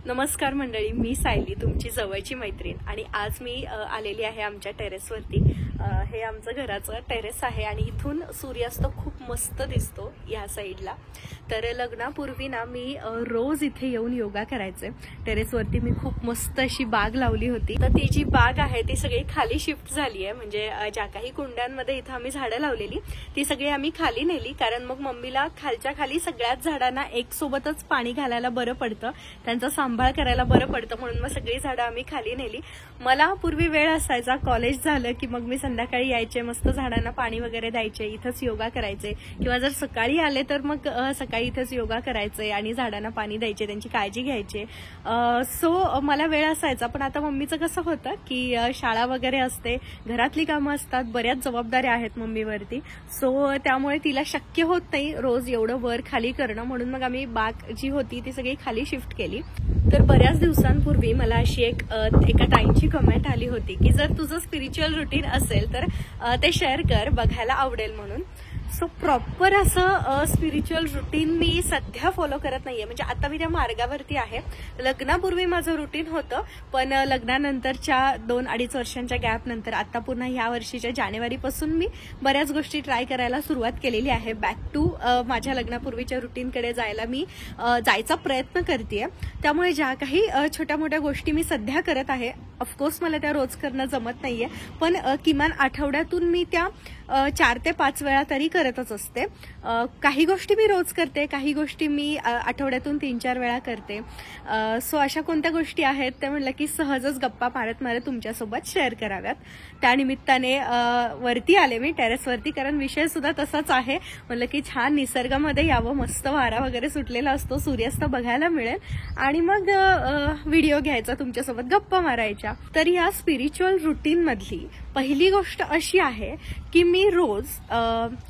नमस्कार मंडळी, मी सायली, तुमची जवळची मैत्रीण. आणि आज मी आलेली आहे आमच्या टेरेसवरती. हे आमचं घराचं टेरेस आहे आणि इथून सूर्यास्त खूप मस्त दिसतो या साईडला. तर लग्नापूर्वी ना मी रोज इथे येऊन योगा करायचे. टेरेसवरती मी खूप मस्त अशी बाग लावली होती. तर ती जी बाग आहे ती सगळी खाली शिफ्ट झाली आहे. म्हणजे ज्या काही कुंड्यांमध्ये इथं आम्ही झाडं लावलेली ती सगळी आम्ही खाली नेली, कारण मग मम्मीला खालच्या खाली सगळ्याच झाडांना एक सोबतच पाणी घालायला बरं पडतं, त्यांचा सांभाळ करायला बरं पडतं, म्हणून मग सगळी झाडं आम्ही खाली नेली. मला पूर्वी वेळ असायचा, कॉलेज झालं की मग मी संध्याकाळी यायचे, मस्त झाडांना पाणी वगैरे द्यायचे, इथंच योगा करायचे. किंवा जर सकाळी आले तर मग सकाळी इथंच योगा करायचे आणि झाडांना पाणी द्यायचे, त्यांची काळजी घ्यायचे. सो मला वेळ असायचा. पण आता मम्मीचं कसं होतं की शाळा वगैरे असते, घरातली कामं असतात, बऱ्याच जबाबदाऱ्या आहेत मम्मीवरती. सो त्यामुळे तिला शक्य होत नाही रोज एवढं वर खाली करणं, म्हणून मग आम्ही बाग जी होती ती सगळी खाली शिफ्ट केली. तर बऱ्याच दिवसांपूर्वी मला अशी एका ताईंची कमेंट आली होती की जर तुझं स्पिरिच्युअल रुटीन असेल तर ते शेअर कर, बघायला आवडेल म्हणून. सो प्रॉपर असं स्पिरिच्युअल रुटीन मी सध्या फॉलो करत नाहीये. म्हणजे आता मी त्या मार्गावरती आहे. लग्नापूर्वी माझं रुटीन होतं, पण लग्नानंतरच्या 2-2.5 वर्षांच्या गॅप नंतर आता पुन्हा ह्या वर्षीच्या जानेवारीपासून मी बऱ्याच गोष्टी ट्राय करायला सुरुवात केलेली आहे. बॅक टू माझ्या लग्नापूर्वीच्या रुटीनकडे जायचा प्रयत्न करतेय. त्यामुळे ज्या काही छोट्या मोठ्या गोष्टी मी सध्या करत आहे, ऑफकोर्स मला त्या रोज करणं जमत नाहीये, पण किमान आठवड्यातून मी त्या 4 ते 5 वेळा तरी करतच असते. काही गोष्टी मी रोज करते, काही गोष्टी मी आठवड्यातून 3-4 वेळा करते. सो अशा कोणत्या गोष्टी आहेत ते म्हणलं की सहजच गप्पा मारत मारत तुमच्यासोबत शेअर कराव्यात. त्यानिमित्ताने वरती आले मी टेरेसवरती, कारण विषय सुद्धा तसाच आहे. म्हणलं की छान निसर्गामध्ये यावं, मस्त वारा वगैरे सुटलेला असतो, सूर्यास्त बघायला मिळेल आणि मग व्हिडिओ घ्यायचा, तुमच्यासोबत गप्पा मारायच्या. तर या स्पिरिच्युअल रुटीन मधली पहिली गोष्ट अशी आहे की मी रोज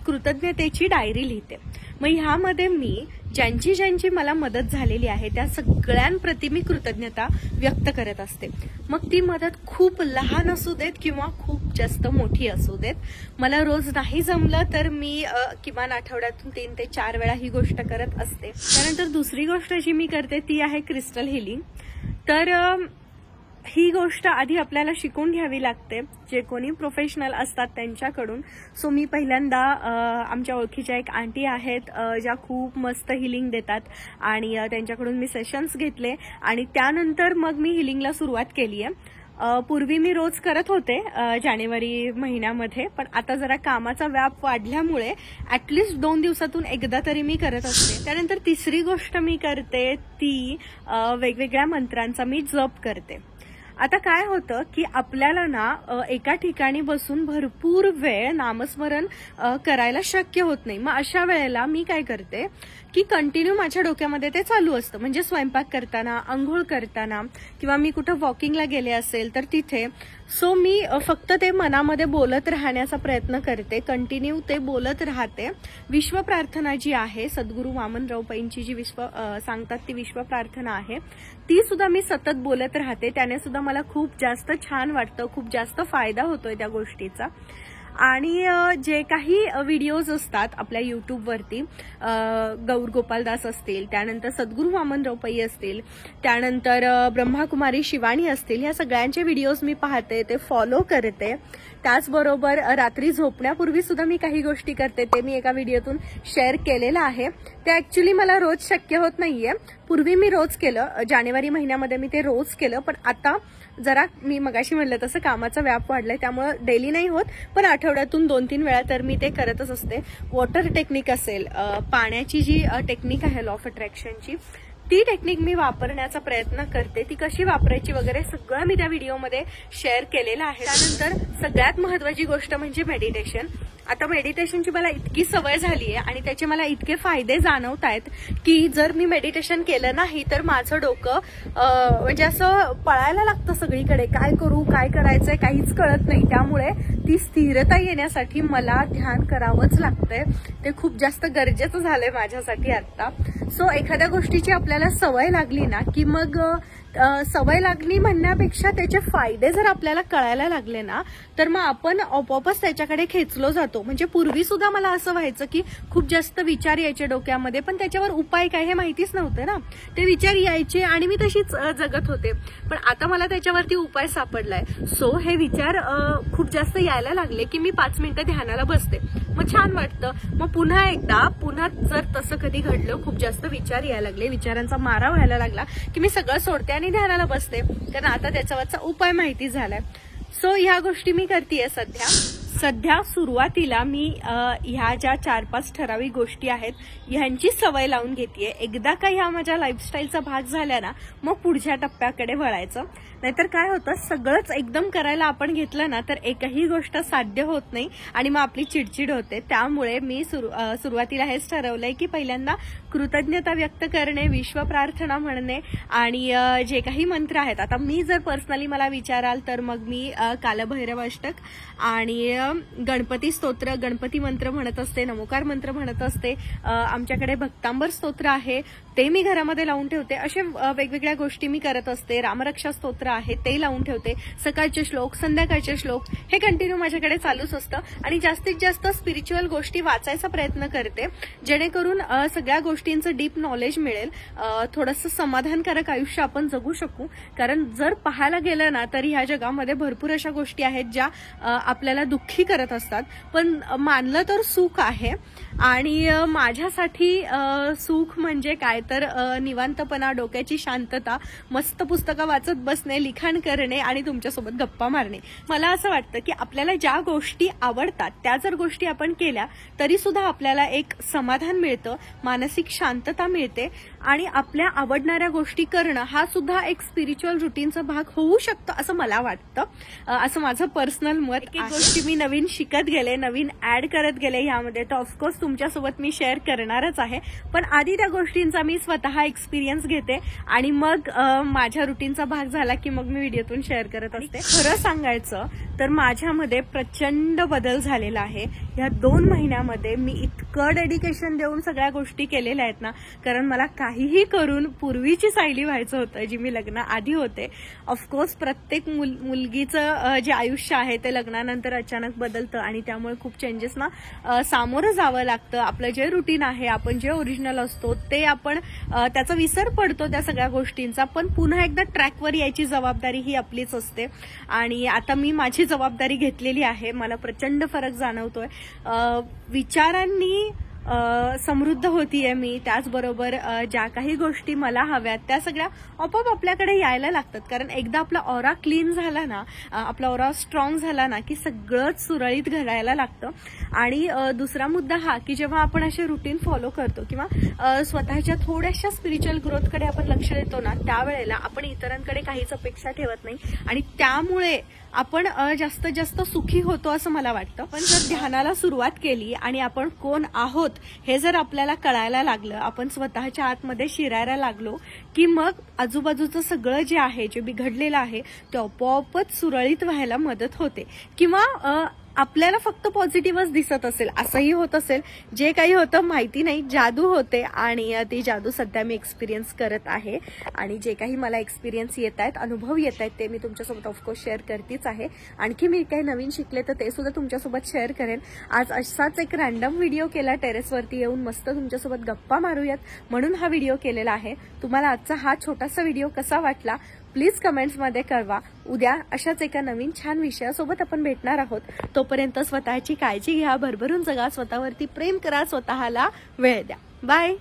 कृतज्ञतेची डायरी लिहिते. मग ह्यामध्ये मी ज्यांची मला मदत झालेली आहे त्या सगळ्यांप्रती मी कृतज्ञता व्यक्त करत असते. मग ती मदत खूप लहान असू देत किंवा खूप जास्त मोठी असू देत. मला रोज नाही जमलं तर मी किमान आठवड्यातून 3 ते 4 वेळा ही गोष्ट करत असते. त्यानंतर दुसरी गोष्ट जी मी करते ती आहे क्रिस्टल हिलिंग. तर ही गोष्ट आधी आपल्याला शिकून घ्यावी लागते, जे कोणी प्रोफेशनल असतात त्यांच्याकडून. सो मी पहिल्यांदा आमच्या ओळखीच्या एक आंटी आहेत ज्या खूप मस्त हिलिंग देतात आणि त्यांच्याकडून मी सेशन्स घेतले आणि त्यानंतर मग मी हिलिंगला सुरुवात केली आहे. पूर्वी मी रोज करत होते जानेवारी महिन्यामध्ये, पण आता जरा कामाचा व्याप वाढल्यामुळे ऍटलिस्ट 2 दिवसातून एकदा तरी मी करत असते. त्यानंतर तिसरी गोष्ट मी करते ती वेगवेगळ्या मंत्रांचा मी जप करते. आता काय होतं की आपल्याला ना एका ठिकाणी बसून भरपूर वेळ नामस्मरण करायला शक्य होत नाही. मग अशा वेळेला मी काय करते की कंटिन्यू माझ्या डोक्यामध्ये ते चालू असतं. म्हणजे स्वयंपाक करताना, आंघोळ करताना किंवा मी कुठं वॉकिंगला गेले असेल तर तिथे. सो मी फक्त ते मनामध्ये बोलत राहण्याचा प्रयत्न करते, कंटिन्यू ते बोलत राहते. विश्व प्रार्थना जी आहे, सद्गुरू वामनराव पैंची जी सांगतात ती विश्व प्रार्थना आहे, ती सुद्धा मी सतत बोलत राहते. त्याने सुद्धा मला खूप जास्त छान वाटतं, खूप जास्त फायदा होतोय त्या गोष्टीचा. आणि जे काही व्हिडिओज असतात आपल्या युट्यूबवरती, गौर गोपालदास असतील, त्यानंतर सद्गुरू वामनराव पै असतील, त्यानंतर ब्रह्माकुमारी शिवानी असतील, या सगळ्यांचे व्हिडिओज मी पाहते, ते फॉलो करते. त्याचबरोबर रात्री झोपण्यापूर्वी सुद्धा मी काही गोष्टी करते, ते मी एका व्हिडिओतून शेअर केलेलं आहे. ते ऍक्च्युली मला रोज शक्य होत नाहीये. पूर्वी मी रोज केलं, जानेवारी महिन्यामध्ये मी ते रोज केलं, पण आता जरा मी मगाशी म्हणलं तसं कामाचा व्याप वाढलाय, त्यामुळे डेली नाही होत, पण आठवड्यातून 2-3 वेळा तर मी ते करतच असते. वॉटर टेक्निक असेल, पाण्याची जी टेक्निक आहे लॉ ऑफ अट्रॅक्शनची, ती टेक्निक मी वापरण्याचा प्रयत्न करते. ती कशी वापरायची वगैरे सगळं मी त्या व्हिडिओमध्ये शेअर केलेलं आहे. त्यानंतर सगळ्यात महत्वाची गोष्ट म्हणजे मेडिटेशन. आता मेडिटेशनची मला इतकी सवय झाली आहे आणि त्याचे मला इतके फायदे जाणवत आहेत की जर मी मेडिटेशन केलं नाही तर माझं डोकं म्हणजे असं पळायला लागतं सगळीकडे, काय करू, काय करायचंय काहीच कळत नाही. त्यामुळे ती स्थिरता येण्यासाठी मला ध्यान करावंच लागतंय. ते खूप जास्त गरजेचं झालंय माझ्यासाठी आता. सो एखाद्या गोष्टीची आपल्याला सवय लागली ना की मग सवय लागली म्हणण्यापेक्षा त्याचे फायदे जर आपल्याला कळायला लागले ना तर मग आपण आपोआपच त्याच्याकडे खेचलो जातो. होतो. म्हणजे पूर्वी सुद्धा मला असं व्हायचं की खूप जास्त विचार यायचे डोक्यामध्ये, पण त्याच्यावर उपाय काय हे माहितीच नव्हतं ना. ते विचार यायचे आणि मी तशीच जगत होते. पण आता मला त्याच्यावरती उपाय सापडलाय. सो हे विचार खूप जास्त यायला लागले की मी 5 मिनिटं ध्यानाला बसते, मग छान वाटतं. मग पुन्हा जर तसं कधी घडलं, खूप जास्त विचार यायला लागले, विचारांचा मारा व्हायला लागला की मी सगळं सोडते आणि ध्यानाला बसते, कारण आता त्याच्यावरचा उपाय माहिती झालाय. सो ह्या गोष्टी मी करतेय सध्या सुरुवातीला मी ह्या ज्या 4-5 ठराविक गोष्टी आहेत ह्यांची सवय लावून घेतेय. एकदा का ह्या माझ्या लाईफस्टाईलचा भाग झाला ना, मग पुढच्या टप्प्याकडे वळायचं. नाहीतर काय होतं, सगळंच एकदम करायला आपण घेतलं ना तर एकही गोष्ट साध्य होत नाही आणि मग आपली चिडचिड होते. त्यामुळे मी सुरुवातीला हेच ठरवलंय की पहिल्यांदा कृतज्ञता व्यक्त करणे, विश्व प्रार्थना म्हणणे आणि जे काही मंत्र आहेत, आता मी जर पर्सनली मला विचाराल तर मग मी कालभैरव अष्टक आणि गणपती स्तोत्र, गणपती मंत्र म्हणत असते, नमोकार मंत्र म्हणत असते. आमच्याकडे भक्तांबर स्तोत्र आहे, ते मी घरामध्ये लावून ठेवते. असे वेगवेगळ्या गोष्टी मी करत असते. रामरक्षा स्तोत्र आहे ते लावून ठेवते. सकाळचे श्लोक, संध्याकाळचे श्लोक हे कंटिन्यू माझ्याकडे चालूच असतं आणि जास्तीत जास्त स्पिरिच्युअल गोष्टी वाचायचा प्रयत्न करते, जेणेकरून सगळ्या गोष्टींचं डीप नॉलेज मिळेल, थोडंसं समाधानकारक आयुष्य आपण जगू शकू. कारण जर पाहायला गेलं ना तर ह्या जगामध्ये भरपूर अशा गोष्टी आहेत ज्या आपल्याला दुःखी करत असतात, पण मानलं तर सुख आहे. आणि माझ्यासाठी सुख म्हणजे काय तर निवांतपणा, डोक्याची शांतता, मस्त पुस्तकं वाचत बसणे, लिखाण करणे आणि तुमच्यासोबत गप्पा मारणे. मला असं वाटतं की आपल्याला ज्या गोष्टी आवडतात त्या जर गोष्टी आपण केल्या तरी सुद्धा आपल्याला एक समाधान मिळतं, मानसिक शांतता मिळते आणि आपल्या आवडणाऱ्या गोष्टी करणं हा सुद्धा एक स्पिरिच्युअल रुटीनचा भाग होऊ शकतो असं मला वाटतं. असं माझं पर्सनल मत. एक गोष्टी मी नवीन शिकत गेले, नवीन ऍड करत गेले ह्यामध्ये, तर ऑफकोर्स तुमच्यासोबत मी शेअर करणारच आहे. पण आधी त्या गोष्टींचा मी स्वतः एक्सपिरियन्स घेते आणि मग माझ्या रुटीनचा भाग झाला की मग मी व्हिडिओतून शेअर करत असते. खरं सांगायचं तर माझ्यामध्ये प्रचंड बदल झालेला आहे. ह्या 2 महिन्यामध्ये मी इतकं डेडिकेशन देऊन सगळ्या गोष्टी केलेल्या आहेत ना, कारण मला काहीही करून पूर्वीची सायली व्हायचं होतं जी मी लग्नाआधी होते. ऑफकोर्स प्रत्येक मुलगीचं जे आयुष्य आहे ते लग्नानंतर अचानक बदलतं आणि त्यामुळे खूप चेंजेसना सामोरं जावं लागतं. आपलं जे रुटीन आहे, आपण जे ओरिजिनल असतो ते आपण त्याचा विसर पडतो त्या सगळ्या गोष्टींचा, पण पुन्हा एकदा ट्रॅकवर यायची जबाबदारी ही आपलीच असते आणि आता मी माझी जबाबदारी घेतलेली आहे. मला प्रचंड फरक जाणवतोय. विचारांनी समृद्ध होतीये मी. त्याचबरोबर ज्या काही गोष्टी मला हव्यात त्या सगळ्या आपोआप आपल्याकडे यायला लागतात, कारण एकदा आपला ऑरा क्लीन झाला ना, आपला ऑरा स्ट्रॉंग झाला ना की सगळंच सुरळीत घडायला लागतं. आणि दुसरा मुद्दा हा की जेव्हा आपण असे रुटीन फॉलो करतो किंवा स्वतःच्या थोड्याशा स्पिरिच्युअल ग्रोथकडे आपण लक्ष देतो ना, त्यावेळेला आपण इतरांकडे काहीच अपेक्षा ठेवत नाही आणि त्यामुळे आपण जास्तीत जास्त सुखी होतो असं मला वाटतं. पण जर ध्यानाला सुरुवात केली आणि आपण कोण आहोत हे जर आपल्याला कळायला लागलं, आपण स्वतःच्या आतमध्ये शिरायला लागलो की मग आजूबाजूचं सगळं जे आहे, जे बिघडलेलं आहे ते आपोआपच सुरळीत व्हायला मदत होते. किंवा आपल्याला फक्त पॉझिटिव्हच दिसत असेल, असंही होत असेल, जे काही होतं माहिती नाही, जादू होते आणि ती जादू सध्या मी एक्सपिरियन्स करत आहे. आणि जे काही मला एक्सपिरियन्स येत आहेत, अनुभव येत आहेत, ते मी तुमच्यासोबत ऑफकोर्स शेअर करतेच आहे. आणखी मी काही नवीन शिकले तर ते सुद्धा तुमच्यासोबत शेअर करेन. आज असाच एक रॅन्डम व्हिडिओ केला, टेरेसवरती येऊन मस्त तुमच्यासोबत गप्पा मारूयात म्हणून हा व्हिडिओ केलेला आहे. तुम्हाला आजचा हा छोटासा व्हिडिओ कसा वाटला प्लीज कमेंट्समध्ये कळवा. उद्या अशाच एका नवीन छान विषयासोबत आपण भेटणार आहोत. तोपर्यंत स्वतःची काळजी घ्या, भरभरून जगा, स्वतःवरती प्रेम करा, स्वतःला वेळ द्या. बाय.